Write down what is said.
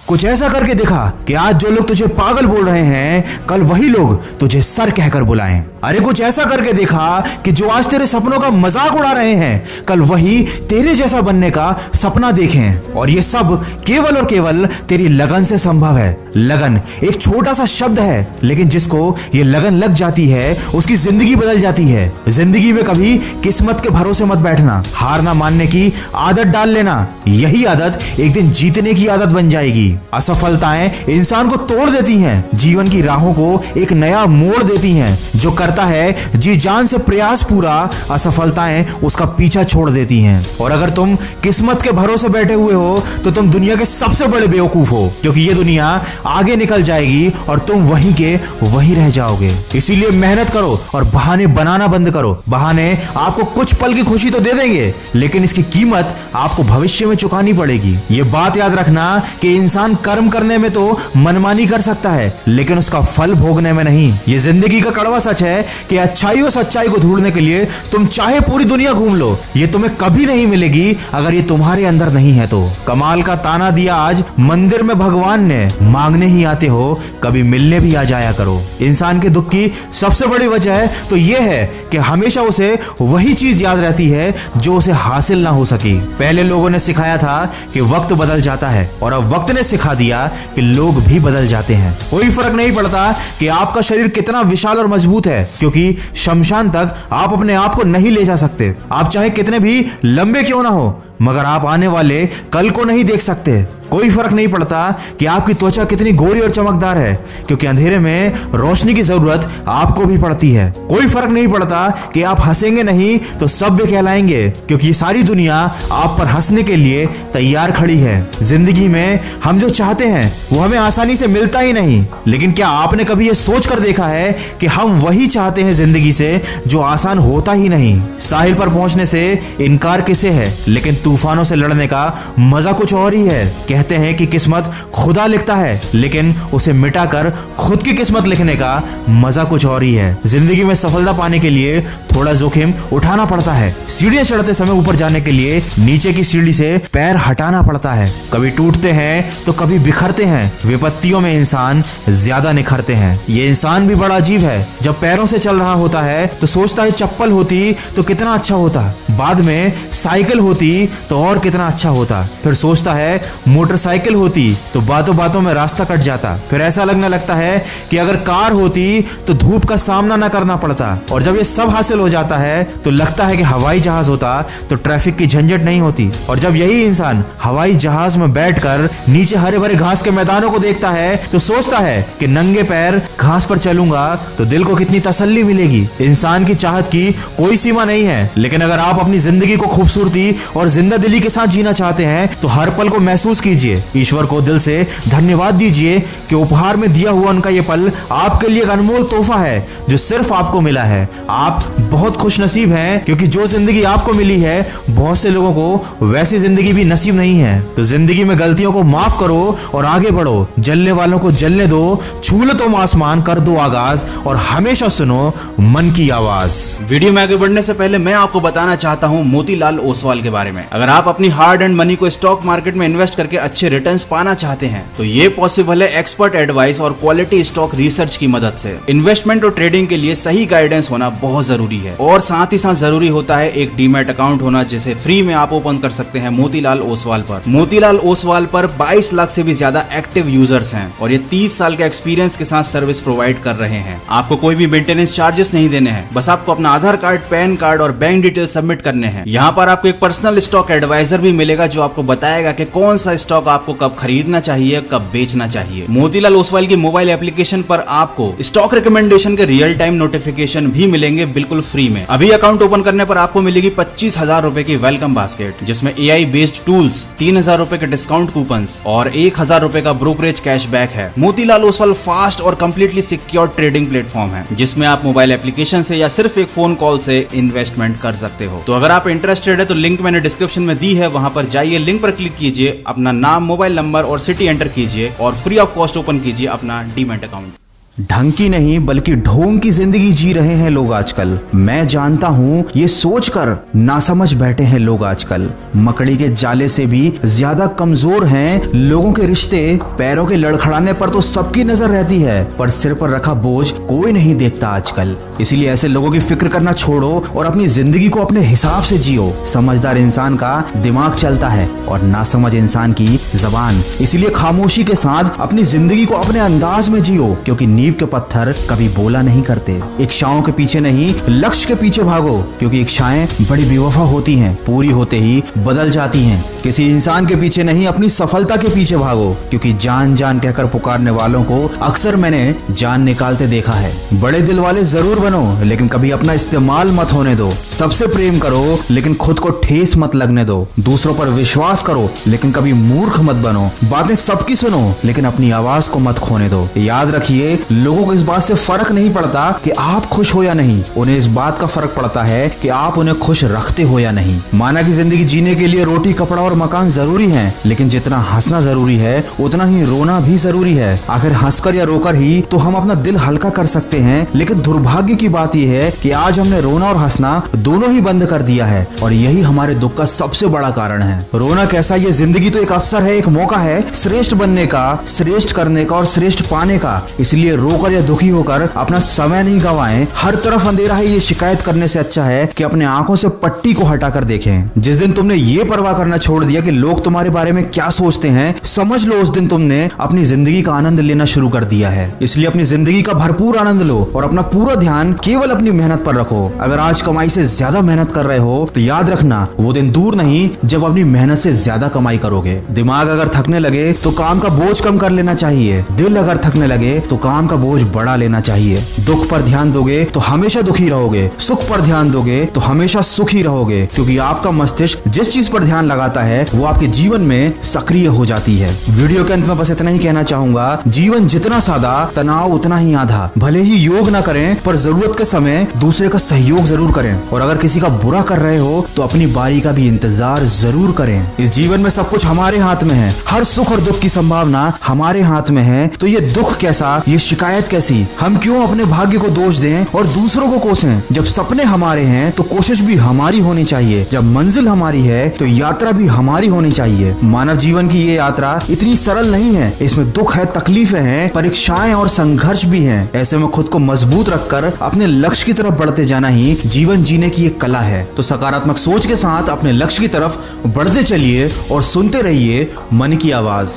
कुछ ऐसा करके दिखा कि आज जो लोग तुझे पागल बोल रहे हैं कल वही लोग तुझे सर कहकर बुलाएं। अरे कुछ ऐसा करके दिखा कि जो आज तेरे सपनों का मजाक उड़ा रहे हैं कल वही तेरे जैसा बनने का सपना देखें। और ये सब केवल और केवल तेरी लगन से संभव है। लगन एक छोटा सा शब्द है, लेकिन जिसको ये लगन लग जाती है उसकी जिंदगी बदल जाती है। जिंदगी में कभी किस्मत के भरोसे मत बैठना, हार ना मानने की आदत डाल लेना। यही आदत एक दिन जीतने की आदत बन जाएगी। असफलताएं इंसान को तोड़ देती हैं, जीवन की राहों को एक नया मोड़ देती हैं। जो करता है जी जान से प्रयास पूरा, असफलताएं उसका पीछा छोड़ देती हैं। और अगर तुम किस्मत के भरोसे बैठे हुए हो तो तुम दुनिया के सबसे बड़े बेवकूफ हो, क्योंकि ये दुनिया आगे निकल जाएगी और तुम वहीं के वहीं रह जाओगे। इसीलिए मेहनत करो और बहाने बनाना बंद करो। बहाने आपको कुछ पल की खुशी तो दे देंगे, लेकिन इसकी कीमत आपको भविष्य में चुकानी पड़ेगी। ये बात याद रखना कि इंसान कर्म करने में तो मनमानी कर सकता है, लेकिन उसका फल भोगने में नहीं। ये जिंदगी का कड़वा सच है कि अच्छाई और सच्चाई को ढूंढने के लिए तुम चाहे पूरी दुनिया घूम लो, ये तुम्हें कभी नहीं मिलेगी अगर ये तुम्हारे अंदर नहीं है तो। कमाल का ताना दिया आज मंदिर में भगवान ने, मांगने ही आते हो कभी मिलने भी आ जाया करो। इंसान के दुख की सबसे बड़ी वजह तो यह है कि हमेशा उसे वही चीज याद रहती है जो उसे हासिल ना हो सकी। पहले लोगों ने सिखाया था कि वक्त बदल जाता है, और अब वक्त ने सिखा दिया कि लोग भी बदल जाते हैं। कोई फर्क नहीं पड़ता कि आपका शरीर कितना विशाल और मजबूत है, क्योंकि शमशान तक आप अपने आप को नहीं ले जा सकते। आप चाहे कितने भी लंबे क्यों ना हो, मगर आप आने वाले कल को नहीं देख सकते। कोई फर्क नहीं पड़ता कि आपकी त्वचा कितनी गोरी और चमकदार है, क्योंकि अंधेरे में रोशनी की जरूरत आपको भी पड़ती है। कोई फर्क नहीं पड़ता कि आप हंसेंगे नहीं तो सभ्य कहलाएंगे, क्योंकि ये सारी दुनिया आप पर हंसने के लिए तैयार खड़ी है। जिंदगी में हम जो चाहते हैं वो हमें आसानी से मिलता ही नहीं, लेकिन क्या आपने कभी ये सोच कर देखा है कि हम वही चाहते हैं जिंदगी से जो आसान होता ही नहीं। साहिल पर पहुंचने से इनकार किसे है, लेकिन तूफानों से लड़ने का मजा कुछ और ही है। कहते हैं कि किस्मत खुदा लिखता है, लेकिन उसे मिटाकर खुद की किस्मत लिखने का मजा कुछ और ही है। जिंदगी में सफलता पाने के लिए थोड़ा जोखिम उठाना पड़ता है। सीढ़ियां चढ़ते समय ऊपर जाने के लिए नीचे की सीढ़ी से पैर हटाना पड़ता है। कभी टूटते हैं तो कभी बिखरते हैं। विपत्तियों में इंसान ज्यादा निखरते हैं। ये इंसान भी बड़ा अजीब है। जब पैरों से चल रहा होता है तो सोचता है चप्पल होती तो कितना अच्छा होता, बाद में साइकिल होती तो और कितना अच्छा होता, फिर सोचता है मोटरसाइकिल होती तो बातों बातों में रास्ता कट जाता, फिर ऐसा लगने लगता है कि अगर कार होती तो धूप का सामना ना करना पड़ता, और जब ये सब हासिल हो जाता है तो लगता है कि हवाई जहाज होता तो ट्रैफिक की झंझट नहीं होती। और जब यही इंसान हवाई जहाज में बैठकर नीचे हरे भरे घास के मैदानों को देखता है तो सोचता है कि नंगे पैर घास पर चलूंगा तो दिल को कितनी तसल्ली मिलेगी। इंसान की चाहत की कोई सीमा नहीं है, लेकिन अगर आप अपनी जिंदगी को खूबसूरती और जिंदा दिली के साथ जीना चाहते हैं तो हर पल को महसूस कीजिए। ईश्वर को दिल से धन्यवाद दीजिए कि उपहार में दिया हुआ उनका ये पल आपके लिए एक अनमोल तोहफा है जो सिर्फ आपको मिला है। आप बहुत खुशनसीब हैं, क्योंकि जो जिंदगी आपको मिली है बहुत से लोगों को वैसी जिंदगी भी नसीब नहीं है। तो जिंदगी में गलतियों को माफ करो और आगे बढ़ो। जलने वालों को जलने दो, छू लो तुम आसमान, कर दो आगाज और हमेशा सुनो मन की आवाज। वीडियो में आगे बढ़ने से पहले मैं आपको बताना चाहता हूं मोतीलाल ओसवाल के बारे में। अगर आप अपनी हार्ड एंड मनी को स्टॉक मार्केट में इन्वेस्ट करके अच्छे रिटर्न्स पाना चाहते हैं तो ये पॉसिबल है एक्सपर्ट एडवाइस और क्वालिटी स्टॉक रिसर्च की मदद से। इन्वेस्टमेंट और ट्रेडिंग के लिए सही गाइडेंस होना बहुत जरूरी है, और साथ ही साथ जरूरी होता है एक डीमैट अकाउंट होना, जिसे फ्री में आप ओपन कर सकते हैं मोतीलाल ओसवाल पर। मोतीलाल ओसवाल पर 22 लाख से भी ज्यादा एक्टिव यूजर्स हैं और ये 30 साल के एक्सपीरियंस के साथ सर्विस प्रोवाइड कर रहे हैं। आपको कोई भी मेंटेनेंस चार्जेस नहीं देने हैं, बस आपको अपना आधार कार्ड, पैन कार्ड और बैंक डिटेल सबमिट करने हैं। यहाँ पर आपको एक पर्सनल स्टॉक एडवाइजर भी मिलेगा जो आपको बताएगा कि कौन सा स्टॉक आपको कब खरीदना चाहिए, कब बेचना चाहिए। मोतीलाल ओसवाल की मोबाइल एप्लीकेशन पर आपको स्टॉक रिकमेंडेशन के रियल टाइम नोटिफिकेशन भी मिलेंगे बिल्कुल फ्री में। अभी अकाउंट ओपन करने पर आपको मिलेगी 25,000 रुपए की वेलकम बास्केट, जिसमें AI बेस्ड टूल्स, 3,000 रुपए के डिस्काउंट कूपन्स और 1,000 रुपए का ब्रोकरेज कैशबैक है। मोतीलाल ओसवाल फास्ट और कंप्लीटली सिक्योर ट्रेडिंग प्लेटफॉर्म है, जिसमें आप मोबाइल एप्लीकेशन से या सिर्फ एक फोन कॉल से इन्वेस्टमेंट कर सकते हो। तो अगर आप इंटरेस्टेड है तो लिंक मैंने डिस्क्रिप्शन में दी है, वहां पर जाइए, लिंक पर क्लिक कीजिए, अपना नाम, मोबाइल नंबर और सिटी एंटर कीजिए और फ्री ऑफ कॉस्ट ओपन कीजिए अपना डीमैट अकाउंट। ढंग की नहीं बल्कि ढोंग की जिंदगी जी रहे हैं लोग आजकल। मैं जानता हूँ ये सोचकर नासमझ बैठे हैं लोग आजकल। मकड़ी के जाले से भी ज्यादा कमजोर हैं लोगों के रिश्ते। पैरों के लड़खड़ाने पर तो सबकी नजर रहती है, पर सिर पर रखा बोझ कोई नहीं देखता आजकल। इसीलिए ऐसे लोगों की फिक्र करना छोड़ो और अपनी जिंदगी को अपने हिसाब से जियो। समझदार इंसान का दिमाग चलता है और नासमझ इंसान की जबान। इसीलिए खामोशी के साथ अपनी जिंदगी को अपने अंदाज में जियो, क्योंकि नींव के पत्थर कभी बोला नहीं करते। इच्छाओं के पीछे नहीं लक्ष्य के पीछे भागो, क्योंकि इच्छाएं बड़ी बेवफा होती हैं, पूरी होते ही बदल जाती हैं। किसी इंसान के पीछे नहीं अपनी सफलता के पीछे भागो, क्योंकि जान जान कहकर पुकारने वालों को अक्सर मैंने जान निकालते देखा है। बड़े दिल वाले जरूर बनो, लेकिन कभी अपना इस्तेमाल मत होने दो। सबसे प्रेम करो लेकिन खुद को ठेस मत लगने दो। दूसरों पर विश्वास करो लेकिन कभी मूर्ख मत बनो। बातें सबकी सुनो लेकिन अपनी आवाज को मत खोने दो। याद रखिए, लोगों को इस बात से फर्क नहीं पड़ता कि आप खुश हो या नहीं, उन्हें इस बात का फर्क पड़ता है कि आप उन्हें खुश रखते हो या नहीं। माना कि जिंदगी जीने के लिए रोटी, कपड़ा और मकान जरूरी है, लेकिन जितना हंसना जरूरी है उतना ही रोना भी जरूरी है। आखिर हंसकर या रोकर ही तो हम अपना दिल हल्का कर सकते हैं, लेकिन दुर्भाग्य की बात यह है कि आज हमने रोना और हंसना दोनों ही बंद कर दिया है, और यही हमारे दुख का सबसे बड़ा कारण है। रोना कैसा, ये जिंदगी तो एक अवसर है, एक मौका है श्रेष्ठ बनने का, श्रेष्ठ करने का और श्रेष्ठ पाने का। इसलिए रोकर या दुखी होकर अपना समय नहीं गवाएं। हर तरफ अंधेरा है, ये शिकायत करने से अच्छा है कि अपने आंखों से पट्टी को हटाकर देखें। जिस दिन तुमने ये परवाह करना छोड़ दिया कि लोग तुम्हारे बारे में क्या सोचते हैं, समझ लो उस दिन तुमने अपनी जिंदगी का आनंद लेना शुरू कर दिया है। इसलिए अपनी जिंदगी का भरपूर आनंद लो और अपना पूरा ध्यान केवल अपनी मेहनत पर रखो। अगर आज कमाई से ज्यादा मेहनत कर रहे हो तो याद रखना वो दिन दूर नहीं जब अपनी मेहनत से ज्यादा कमाई करोगे। दिमाग अगर थकने लगे तो काम का बोझ कम कर लेना चाहिए। दिल अगर थकने लगे तो काम का बोझ बढ़ा लेना चाहिए। दुख पर ध्यान दोगे तो हमेशा दुखी रहोगे, सुख पर ध्यान दोगे तो हमेशा सुखी रहोगे, क्योंकि आपका मस्तिष्क जिस चीज पर ध्यान लगाता है वो आपके जीवन में सक्रिय हो जाती है। वीडियो के अंत में बस इतना ही कहना चाहूंगा, जीवन जितना सादा तनाव उतना ही आधा। भले ही योग ना करें पर जरूरत के समय दूसरे का सहयोग जरूर करें, और अगर किसी का बुरा कर रहे हो तो अपनी बारी का भी इंतजार जरूर करें। इस जीवन में सब कुछ हमारे हाथ में है, हर सुख और दुख की संभावना हमारे हाथ में है। तो ये दुख कैसा, ये शिकायत कैसी, हम क्यों अपने भाग्य को दोष दें और दूसरों को कोसें। जब सपने हमारे हैं तो कोशिश भी हमारी होनी चाहिए, जब मंजिल हमारी है तो यात्रा भी हमारी होनी चाहिए। मानव जीवन की ये यात्रा इतनी सरल नहीं है, इसमें दुख है, तकलीफें हैं, परीक्षाएं और संघर्ष भी हैं। ऐसे में खुद को मजबूत रखकर अपने लक्ष्य की तरफ बढ़ते जाना ही जीवन जीने की एक कला है। तो सकारात्मक सोच के साथ अपने लक्ष्य की तरफ बढ़ते चलिए और सुनते रहिए मन की आवाज।